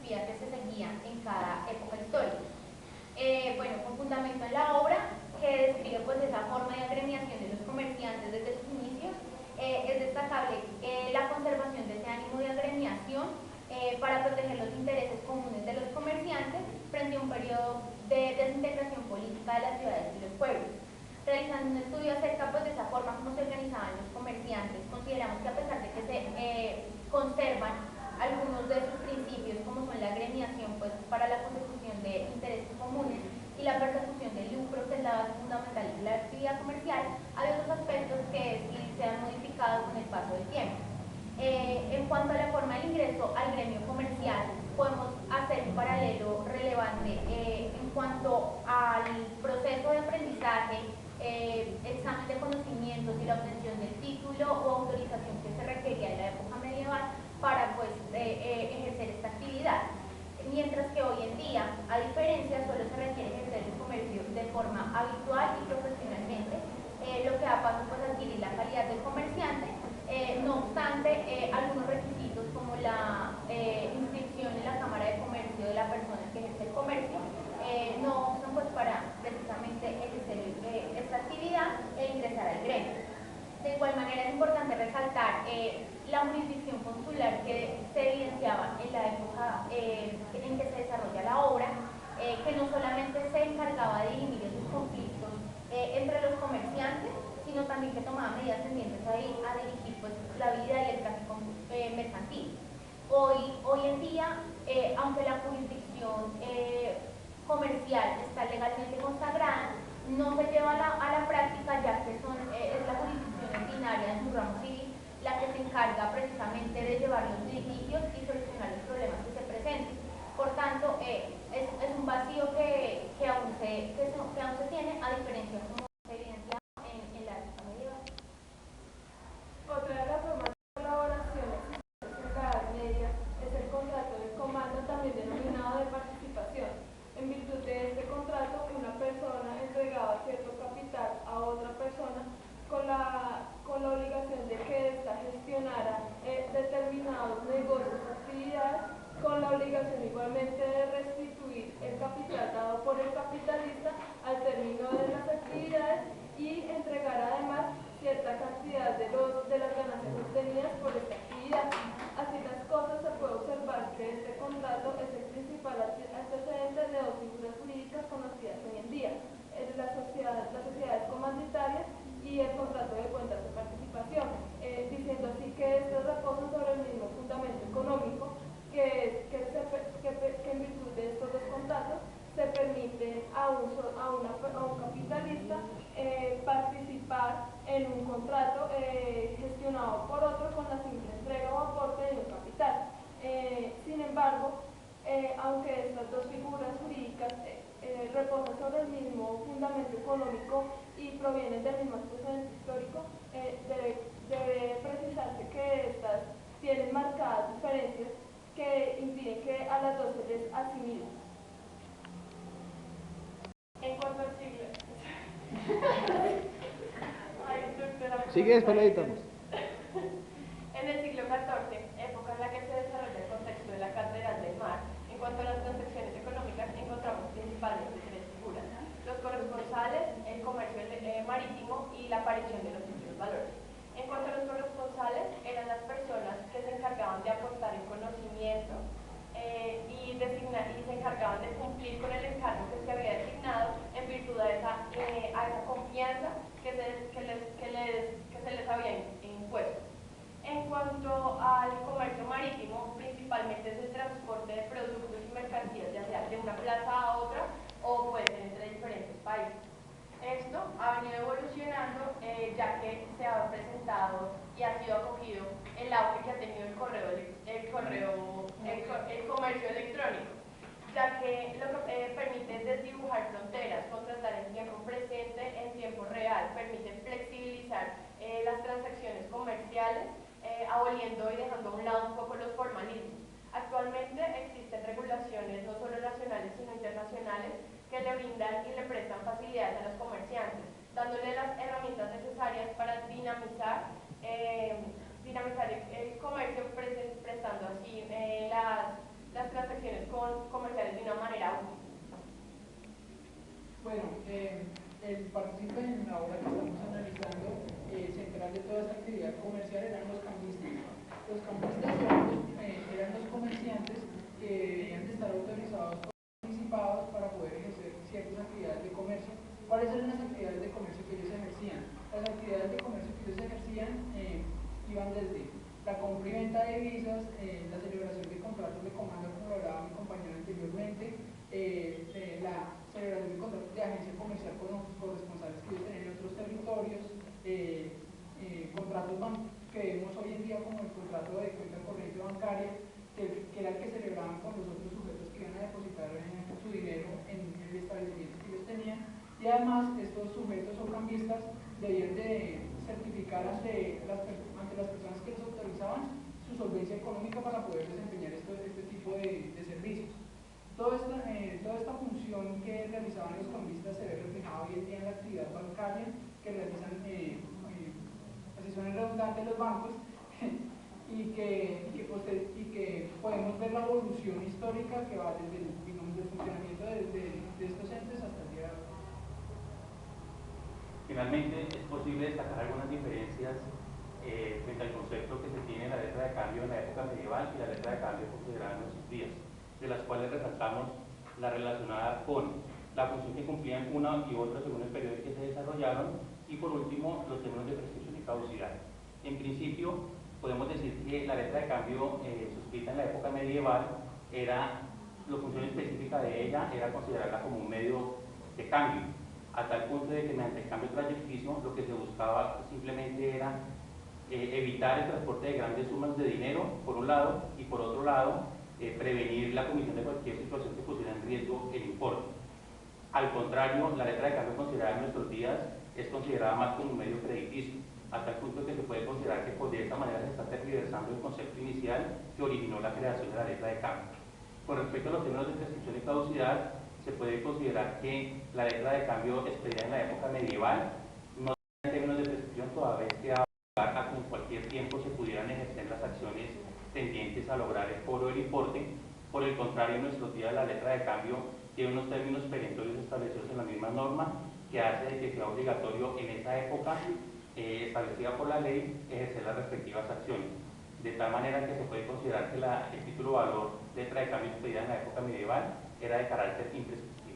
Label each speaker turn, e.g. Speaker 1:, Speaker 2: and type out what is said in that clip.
Speaker 1: filosofía que se seguía en cada época histórica. Bueno, con fundamento en la obra, que describe pues esa forma de agremiación de los comerciantes desde sus inicios, es destacable la conservación de ese ánimo de agremiación para proteger los intereses comunes de los comerciantes frente a un periodo de desintegración política de las ciudades y los pueblos. Realizando un estudio acerca pues, de esa forma como se organizaban los comerciantes, consideramos que a pesar de que se conservan algunos de sus principios, como son la agremiación pues, para la consecución de intereses comunes y la persecución del lucro, que es la base fundamental de la actividad comercial, hay otros aspectos que sí se han modificado con el paso del tiempo. En cuanto a la forma de ingreso al gremio comercial, podemos hacer un paralelo relevante en cuanto al proceso de aprendizaje, examen de conocimientos y la obtención del título o autorización que se requería en la época medieval para pues, ejercer esta actividad. Mientras que hoy en día, a diferencia, solo se requiere ejercer el comercio de forma habitual y profesionalmente, lo que da paso pues, a adquirir la calidad del comerciante. No obstante, algunos requisitos como la inscripción en la Cámara de Comercio de la persona que ejerce el comercio no son pues, para precisamente ejercer esta actividad e ingresar al gremio. De igual manera es importante resaltar la jurisdicción consular que se evidenciaba en la época en que se desarrolla la obra, que no solamente se encargaba de dirimir esos conflictos entre los comerciantes, sino también que tomaba medidas tendientes a dirigir pues, la vida y el tráfico mercantil. Hoy en día, aunque la jurisdicción comercial está legalmente consagrada, no se lleva a la práctica, ya que es la jurisdicción ordinaria en su ramo civil la que se encarga precisamente de llevar los litigios y solucionar los problemas que se presenten. Por tanto, es un vacío que aún se tiene, a diferencia como se evidencia en la época medieval.
Speaker 2: Otra de las formas de colaboración existentes en la Edad Media es el contrato de comando, también denominado de participación. En virtud de este contrato, una persona entregaba cierto capital a otra persona con la obligación de que ésta gestionara determinados negocios o actividades, con la obligación igualmente de restituir el capital dado por el capitalista al término de las actividades y entregar además cierta cantidad de las ganancias obtenidas por esta actividad. Así las cosas, se puede observar que este contrato es el principal antecedente de dos figuras jurídicas conocidas hoy en día, las sociedades comanditarias y el contrato de cuentas de participación, diciendo así que estos reposan sobre el mismo fundamento económico, que en virtud de estos dos contratos se permite a un capitalista participar en un contrato gestionado por otro con la simple entrega o aporte de un capital. Sin embargo, aunque estas dos figuras jurídicas reposan sobre el mismo fundamento económico y provienen del mismo antecedente histórico, debe precisarse que estas tienen marcadas diferencias que impiden que a las dos se les asimilen. En cuanto al siglo...
Speaker 3: Sigue, después lo editamos.
Speaker 2: En el siglo XIV, época en la que se desarrolla el contexto de la Catedral del Mar, en cuanto a las transacciones económicas, encontramos principalmente tres figuras: los corresponsales, el comercio marítimo y la aparición de los futuros valores. En cuanto a los corresponsales, eran las personas que se encargaban de aportar el conocimiento y se encargaban de cumplir con el encargo que se había designado en virtud a esa confianza que se les había impuesto. En cuanto al comercio marítimo, principalmente es el transporte de productos y mercancías, ya sea de una plaza a otra o puede ser entre diferentes países. Esto ha venido evolucionando ya que se ha presentado y ha sido acogido el auge que ha tenido el comercio electrónico, ya que lo que permite desdibujar fronteras, contratar en tiempo presente, en tiempo real, permite flexibilizar las transacciones comerciales, aboliendo y dejando a un lado un poco los formalismos. Actualmente existen regulaciones no solo nacionales sino internacionales que le brindan y le prestan facilidades a los comerciantes, dándole las herramientas necesarias para dinamizar el comercio, prestando así las transacciones
Speaker 4: Bueno, el participe en la obra que estamos analizando, central de toda esta actividad comercial eran los cambistas. Los cambistas eran los comerciantes que debían de estar autorizados por los participados para poder ejercer ciertas actividades de comercio. ¿Cuáles eran las actividades de comercio que ellos ejercían? Las actividades de comercio que ellos ejercían iban desde la compra y venta de divisas, la celebración de contratos de comando, como lo hablaba mi compañero anteriormente, la celebración de contratos de agencia comercial con los corresponsales que ellos tenían en otros territorios, contratos que vemos hoy en día como el contrato de cuenta corriente bancaria, que era el que celebraban con los otros sujetos que iban a depositar su dinero en el establecimiento que ellos tenían. Y además estos sujetos o cambistas debían de certificar ante las personas que los autorizaban su solvencia económica para poder desempeñar este tipo de servicios. Toda esta función que realizaban los cambistas se ve reflejada hoy en día en la actividad bancaria que realizan, así suena redundante, los bancos, y que podemos ver la evolución histórica que va desde el funcionamiento de estos entes hasta el día de hoy.
Speaker 5: Finalmente, es posible destacar algunas diferencias frente al concepto que se tiene en la letra de cambio en la época medieval y la letra de cambio considerada en nuestros días, de las cuales resaltamos la relacionada con la función que cumplían una y otra según el periodo en que se desarrollaron, y por último, los términos de prescripción y caducidad. En principio, podemos decir que la letra de cambio suscrita en la época medieval la función específica de ella era considerarla como un medio de cambio, a tal punto de que mediante el cambio trayecticio lo que se buscaba simplemente era evitar el transporte de grandes sumas de dinero, por un lado, y por otro lado, prevenir la comisión de cualquier situación que pusiera en riesgo el importe. Al contrario, la letra de cambio considerada en nuestros días es considerada más como un medio crediticio, a tal punto que se puede considerar que de esta manera se está tergiversando el concepto inicial que originó la creación de la letra de cambio. Con respecto a los términos de prescripción y caducidad, se puede considerar que la letra de cambio expedida en la época medieval no tiene términos de prescripción, toda vez que a que en cualquier tiempo se pudieran ejercer las acciones tendientes a lograr el cobro del importe. Por el contrario, en nuestros días la letra de cambio tiene unos términos perentorios establecidos en la misma norma que hace de que sea obligatorio en esa época establecida por la ley ejercer las respectivas acciones, de tal manera que se puede considerar que el título valor letra de cambio expedida en la época medieval era de carácter imprescriptible.